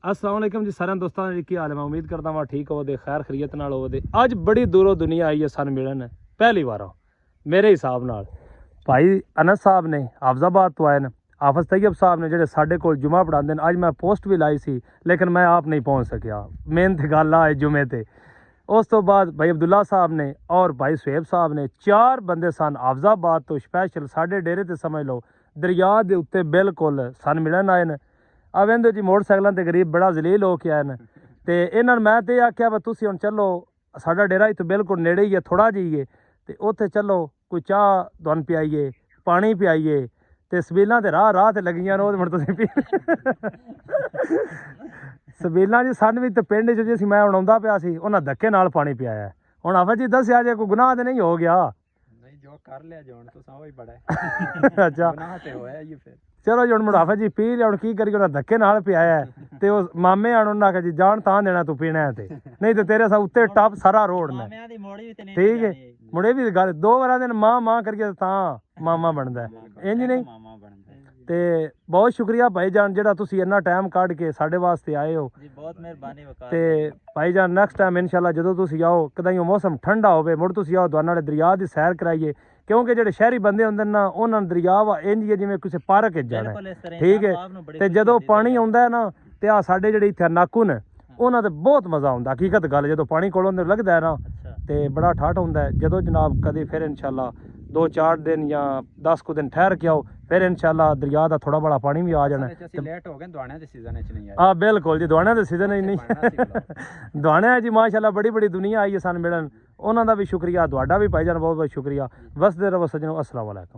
अस्सलाम वालेकुम जी सारे दोस्तों जी की हाल है। मैं उम्मीद करता हाँ ठीक होवे खैर खरीयत नाल होवे। अज बड़ी दूरों दुनिया आई है सन मिलन पहली बार मेरे हिसाब नाल भाई अनस साहब ने हाफजाबाद तो आए न, हाफिज तैयब साहब ने जेडे साडे कोल जुमा पढ़ाते हैं। अज मैं पोस्ट भी लाई सी लेकिन मैं आप नहीं पहुँच सकिया, मेन तो गल आए जुमे ते। उस तो बाद भाई अब्दुल्ला साहब ने और भाई सुहेब साहब ने 4 बंदे सन हाफजाबाद तो स्पैशल साडे डेरे ते समझ लो दरिया के उत्ते बिल्कुल सन मिलन आए न। आवेंदे जी मोटरसाइकिलों ते गरीब बड़ा जलील हो के आए न ते इन्हां मैं तो आख्या भाई तुसीं हुण चलो साडा डेरा इत्थों बिल्कुल नेड़े ही है, थोड़ा जाइए ते उत्थे चलो कोई चाह तुहानूं पियाइए पानी पियाइए ते सबीलां ते राह ते लगियां न, ओह तुसीं पी सबीलां जी सन भी ते पिंड च जिस मैं हुण आउंदा पिया सी उन्हां धक्के नाल पानी पियाया। हुण हाफिज जी दस्सिया जे कोई गुनाह ते नहीं हो गया? नहीं जो कर लिया जो तुसां ओही बड़ा है अच्छा गुनाह ते होया ही फिर चलो जी हुण मुनाफा जी पी लिया, हुण की करिए उन्हें धक्के नाल पियाया ते उस मामे आण उन्हें आख्या जी जान तां देना तू पीना है ते नहीं तो तेरे सा उत्ते टप सारा रोड ने। ठीक है मुड़े भी गल 2 बार दिन मां करिए तां मामा बनदा है इंज नहीं। ते बहुत शुक्रिया भाई जान जेड़ा तुसी इन्ना टाइम कढ के साडे वास्ते आए हो जी, बहुत मेहरबानी वकार ते भाई जान नेक्स्ट टाइम इंशाल्लाह जदों तुसी आओ कदाई मौसम ठंडा होवे मुड़ तुसी आओ तुहाडे नाल दरिया दी सैर कराइए, क्योंकि जेडे शहरी बंदे हुंदे ना उन्हां नूं दरिया वा इंज जिवें किसी पार्क च जाना है। ठीक है ते जदों पानी आउंदा है ना ते आ साडे जेडे इत्थे नाकू ने उन्हां ते बहुत मज़ा आउंदा। हकीकत गल जदों पानी कोलों लगदा है ना ते बड़ा ठाठ हुंदा है। जदों जनाब कदी फिर इंशाल्लाह 2-4 दिन या 10 को दिन ठहर के आओ फिर इंशाल्लाह दरिया दा थोड़ा बड़ा पानी भी आ जाना। लेट हो गए दुआने दे सीजन च नहीं आए। हाँ बिल्कुल जी दुआने दे सीजन च नहीं दुआने जी माशाल्लाह बड़ी बड़ी दुनिया आई है सन मिलन, उन्हां दा भी शुक्रिया, तुहाडा भी भाईजान बहुत बहुत शुक्रिया। वसदे रहो सज्जनों, अस्सलाम वालेकुम।